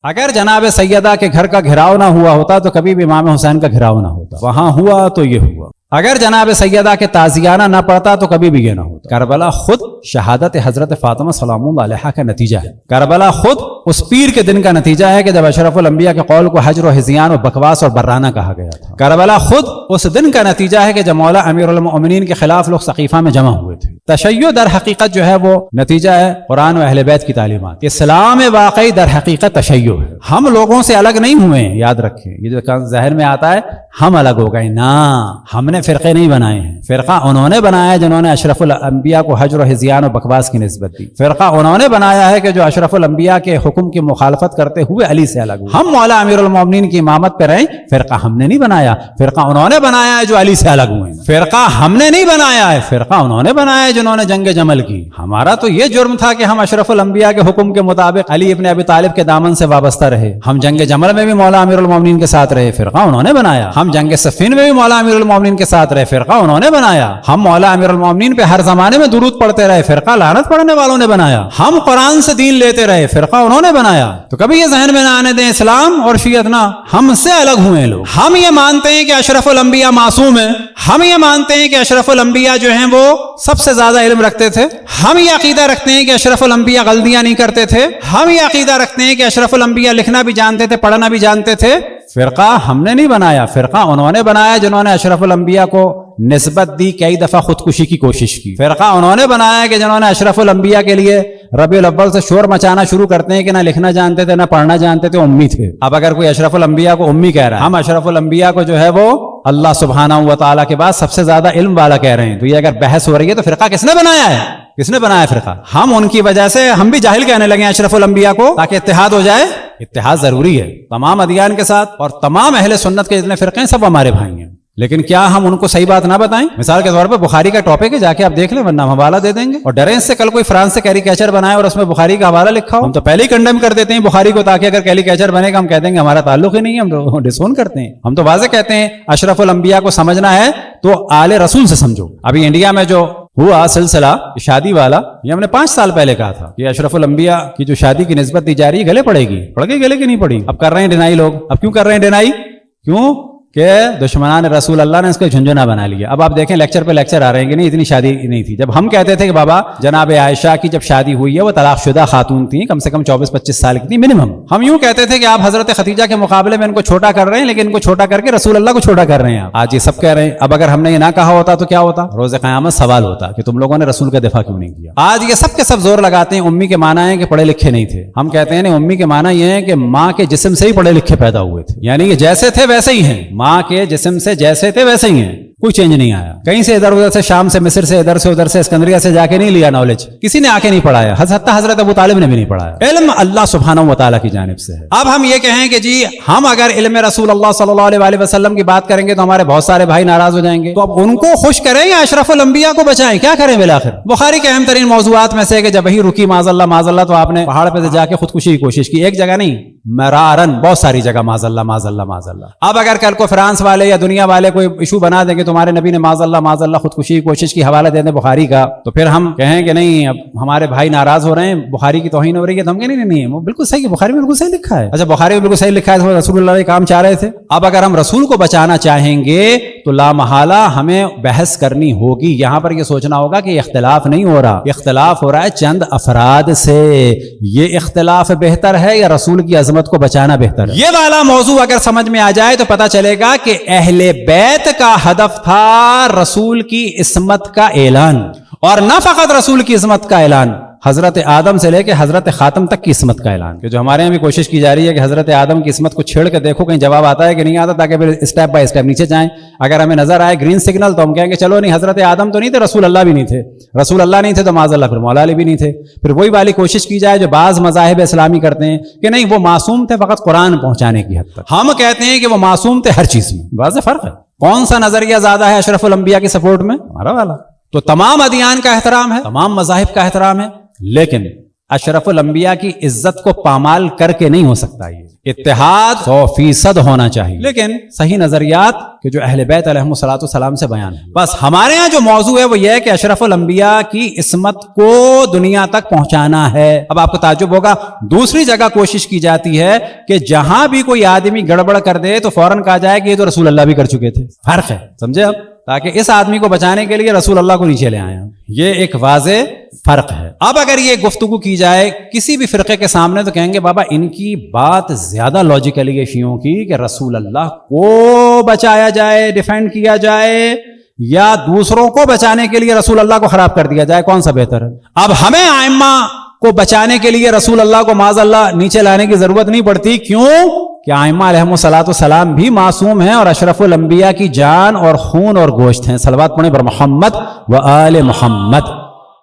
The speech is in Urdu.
اگر جناب سیدہ کے گھر کا گھراؤ نہ ہوا ہوتا تو کبھی بھی امام حسین کا گھراؤ نہ ہوتا، وہاں ہوا تو یہ ہوا۔ اگر جناب سیدہ کے تعزیانہ نہ پڑتا تو کبھی بھی یہ نہ ہوتا۔ کربلا خود شہادت حضرت فاطمہ سلام اللہ علیہا کا نتیجہ ہے۔ کربلا خود اس پیر کے دن کا نتیجہ ہے کہ جب اشرف الانبیاء کے قول کو حجر و ہذیان و بکواس اور برانہ کہا گیا تھا۔ کربلا خود اس دن کا نتیجہ ہے کہ جب مولا امیر المؤمنین کے خلاف لوگ سقیفہ میں جمع ہوئے تھے۔ تشیع در حقیقت جو ہے وہ نتیجہ ہے قرآن و اہل بیت کی تعلیمات۔ اسلام واقعی در حقیقت تشیع ہے۔ ہم لوگوں سے الگ نہیں ہوئے ہیں، یاد رکھیں، یہ جو ذہن میں آتا ہے ہم الگ ہو گئے، نہ، ہم نے فرقے نہیں بنائے ہیں۔ فرقہ انہوں نے بنایا ہے جنہوں نے اشرف الانبیاء کو حجر و ہذیان و بکواس کی نسبت دی۔ فرقہ انہوں نے بنایا ہے کہ جو اشرف الانبیاء کے حکم کی مخالفت کرتے ہوئے علی سے الگ ہوئے۔ ہم مولا امیر المومنین کی امامت پہ رہیں، فرقہ ہم نے نہیں بنایا، فرقہ انہوں نے بنایا ہے جو علی سے الگ ہوئے۔ فرقہ ہم نے نہیں بنایا ہے، فرقہ انہوں نے بنایا ہے جنہوں نے جنگ جمل کی۔ ہمارا تو یہ جرم تھا کہ ہم اشرف الانبیاء کے حکم کے مطابق علی ابن ابی طالب کے دامن سے وابستہ رہے۔ ہم جنگ جمل میں بھی مولا امیر المومنین کے ساتھ رہے، فرقہ انہوں نے بنایا۔ ہم جنگ صفین میں بھی مولا امیر المومنین کے ساتھ رہے، فرقہ انہوں نے بنایا۔ ہم مولا امیر المومنین پہ ہر زمانے میں درود پڑھتے رہے، فرقہ لعنت پڑھنے والوں نے بنایا۔ ہم قرآن سے دین لیتے رہے، فرقہ انہوں نے بنایا۔ تو کبھی یہ ذہن میں نہ آنے دیں اسلام اور شیعت نہ، ہم سے الگ ہوئے لوگ۔ ہم یہ مانتے ہیں کہ اشرف الانبیاء معصوم ہیں، ہم یہ مانتے ہیں کہ اشرف الانبیاء جو ہیں وہ سب سے زیادہ علم رکھتے تھے، ہم یہ عقیدہ رکھتے ہیں کہ اشرف الانبیاء غلطیاں نہیں کرتے تھے، ہم یہ عقیدہ رکھتے ہیں کہ اشرف الانبیاء لکھنا بھی جانتے تھے، پڑھنا بھی جانتے تھے۔ فرقہ ہم نے نہیں بنایا، فرقہ انہوں نے بنایا جنہوں نے اشرف الانبیاء کو نسبت دی، کئی دفعہ خودکشی کی کوشش کی۔ فرقہ انہوں نے بنایا کہ جنہوں نے اشرف الانبیاء کے لیے ربیع الاول سے شور مچانا شروع کرتے ہیں کہ نہ لکھنا جانتے تھے نہ پڑھنا جانتے تھے، امی تھے۔ اب اگر کوئی اشرف الانبیاء کو امی کہہ رہا ہے، ہم اشرف الانبیاء کو جو ہے وہ اللہ سبحانہ و تعالیٰ کے بعد سب سے زیادہ علم والا کہہ رہے ہیں، تو یہ اگر بحث ہو رہی ہے تو فرقہ کس نے بنایا ہے؟ کس نے بنایا فرقہ؟ ہم ان کی وجہ سے ہم بھی جاہل کہنے لگے ہیں اشرف الانبیاء کو، تاکہ اتحاد ہو جائے۔ اتحاد ضروری ہے تمام ادیان کے ساتھ، اور تمام اہل سنت کے جتنے فرقے ہیں سب ہمارے بھائی ہیں، لیکن کیا ہم ان کو صحیح بات نہ بتائیں؟ مثال کے طور پہ بخاری کا ٹاپک ہے، جا کے آپ دیکھ لیں، ورنہ ہم حوالہ دے دیں گے۔ اور ڈریں سے کل کوئی فرانس سے کیریکیچر بنائے اور اس میں بخاری کا حوالہ لکھا ہو، ہم تو پہلے ہی کنڈیم کر دیتے ہیں بخاری کو، تاکہ اگر کیریکیچر بنے گا ہم کہہ دیں گے ہمارا تعلق ہی نہیں ہے، ہم تو ڈسون کرتے ہیں۔ ہم تو واضح کہتے ہیں اشرف الانبیاء کو سمجھنا ہے تو آل رسول سے سمجھو۔ ابھی انڈیا میں جو ہوا سلسلہ شادی والا، یہ ہم نے 5 سال پہلے کہا تھا کہ اشرف الانبیاء کی جو شادی کی نسبت دی جا رہی ہے گلے پڑے گی، پڑ گئی گلے کی نہیں پڑی۔ اب کر رہے ہیں ڈینائی لوگ۔ اب کیوں کر رہے ہیں ڈینائی؟ کیوں کہ دشمنان رسول اللہ نے اس کو جھنجھنا بنا لیا۔ اب آپ دیکھیں لیکچر پہ لیکچر آ رہے ہیں کہ نہیں اتنی شادی نہیں تھی۔ جب ہم کہتے تھے کہ بابا جناب عائشہ کی جب شادی ہوئی ہے وہ طلاق شدہ خاتون تھیں، کم سے کم 24-25 سال کی تھی منیمم۔ ہم یوں کہتے تھے کہ آپ حضرت خدیجہ کے مقابلے میں ان کو چھوٹا کر رہے ہیں، لیکن ان کو چھوٹا کر کے رسول اللہ کو چھوٹا کر رہے ہیں۔ آج یہ سب کہہ رہے ہیں۔ اب اگر ہم نے یہ نہ کہا ہوتا تو کیا ہوتا؟ روز قیامت سوال ہوتا کہ تم لوگوں نے رسول کا دفاع کیوں نہیں کیا۔ آج یہ سب کے سب زور لگاتے ہیں امی کے معنی ہے کہ پڑھے لکھے نہیں تھے۔ ہم کہتے ہیں نہیں، امی کے معنی یہ ہے کہ ماں کے جسم سے ہی پڑھے لکھے پیدا ہوئے تھے، یعنی کہ جیسے تھے ویسے ہی ہیں، ماں کے جسم سے جیسے تھے ویسے ہی ہیں، کوئی چینج نہیں آیا۔ کہیں سے ادھر ادھر سے، شام سے، مصر سے، ادھر سے ادھر سے، اسکندریہ سے جا کے نہیں لیا نالج، کسی نے آ کے نہیں پڑھایا، حضرت ابو طالب نے بھی نہیں پڑھایا۔ علم اللہ سبحانہ و تعالیٰ کی جانب سے ہے۔ اب ہم یہ کہیں کہ جی ہم اگر علم رسول اللہ صلی اللہ علیہ وآلہ وسلم کی بات کریں گے تو ہمارے بہت سارے بھائی ناراض ہو جائیں گے، تو اب ان کو خوش کریں یا اشرف الانبیاء کو بچائیں؟ کیا کریں بالآخر؟ بخاری کے اہم ترین موضوعات میں سے کہ جب وہی رکی معاذ اللہ تو آپ نے پہاڑ پہ جا کے خودکشی کی کوشش کی، ایک جگہ نہیں، مرارن، بہت ساری جگہ، معاذ اللہ۔ اب اگر کل کو فرانس والے یا دنیا والے کوئی ایشو بنا دیں کہ تمہارے نبی نے معاذ اللہ خودکشی کی کوشش کی، حوالہ دے دیں بخاری کا، تو پھر ہم کہیں کہ نہیں اب ہمارے بھائی ناراض ہو رہے ہیں، بخاری کی توہین ہو رہی ہے، تو ہم کہیں نہیں وہ بالکل صحیح ہے، بخاری میں بالکل صحیح لکھا ہے۔ اچھا بخاری میں بالکل صحیح لکھا ہے تو رسول اللہ یہ کام چاہ رہے تھے۔ اب اگر ہم رسول کو بچانا چاہیں گے تو لامحالہ ہمیں بحث کرنی ہوگی۔ یہاں پر یہ سوچنا ہوگا کہ اختلاف نہیں ہو رہا، اختلاف ہو رہا ہے چند افراد سے۔ یہ اختلاف بہتر ہے یا رسول کی عظمت کو بچانا بہتر ہے؟ یہ والا موضوع اگر سمجھ میں آ جائے تو پتہ چلے گا کہ اہل بیت کا ہدف تھا رسول کی عصمت کا اعلان، اور نہ فقط رسول کی عصمت کا اعلان، حضرت آدم سے لے کے حضرت خاتم تک کی عصمت کا اعلان۔ کہ جو ہمارے یہاں بھی کوشش کی جا رہی ہے کہ حضرت آدم کی عصمت کو چھیڑ کے دیکھو کہیں جواب آتا ہے کہ نہیں آتا، تاکہ پھر اسٹیپ بائی اسٹیپ نیچے جائیں۔ اگر ہمیں نظر آئے گرین سگنل تو ہم کہیں گے چلو نہیں، حضرت آدم تو نہیں تھے، رسول اللہ بھی نہیں تھے، رسول اللہ نہیں تھے تو معاذ اللہ پھر مولا علی بھی نہیں تھے۔ پھر وہی والی کوشش کی جائے جو بعض مذاہب اسلامی کرتے ہیں کہ نہیں وہ معصوم تھے فقط قرآن پہنچانے کی حد تک، ہم کہتے ہیں کہ وہ معصوم تھے ہر چیز میں۔ واضح فرق ہے۔ کون سا نظریہ زیادہ ہے اشرف الانبیاء کی سپورٹ میں؟ ہمارا والا۔ تو تمام ادیان کا احترام ہے، تمام مذاہب کا احترام ہے، لیکن اشرف الانبیاء کی عزت کو پامال کر کے نہیں ہو سکتا یہ۔ اتحاد 100% ہونا چاہیے، لیکن صحیح نظریات کہ جو اہل بیت علیہم السلام سے بیان ہے. بس ہمارے ہاں جو موضوع ہے وہ یہ ہے کہ اشرف الانبیاء کی عصمت کو دنیا تک پہنچانا ہے. اب آپ کو تعجب ہوگا، دوسری جگہ کوشش کی جاتی ہے کہ جہاں بھی کوئی آدمی گڑبڑ کر دے تو فوراً کہا جائے کہ یہ تو رسول اللہ بھی کر چکے تھے. فرق ہے، سمجھے اب؟ تاکہ اس آدمی کو بچانے کے لیے رسول اللہ کو نیچے لے آئے. یہ ایک واضح فرق ہے. اب اگر یہ گفتگو کی جائے کسی بھی فرقے کے سامنے تو کہیں گے بابا ان کی بات زیادہ لاجیکلی ہے شیعوں کی کہ رسول اللہ کو بچایا جائے، ڈیفینڈ کیا جائے، یا دوسروں کو بچانے کے لیے رسول اللہ کو خراب کر دیا جائے، کون سا بہتر ہے؟ اب ہمیں ائمہ کو بچانے کے لیے رسول اللہ کو معاذ اللہ نیچے لانے کی ضرورت نہیں پڑتی. کیوں کہ ائمہ علیہم السلام بھی معصوم ہیں اور اشرف الانبیاء کی جان اور خون اور گوشت ہیں. صلوات پڑھیں بر محمد و آل محمد.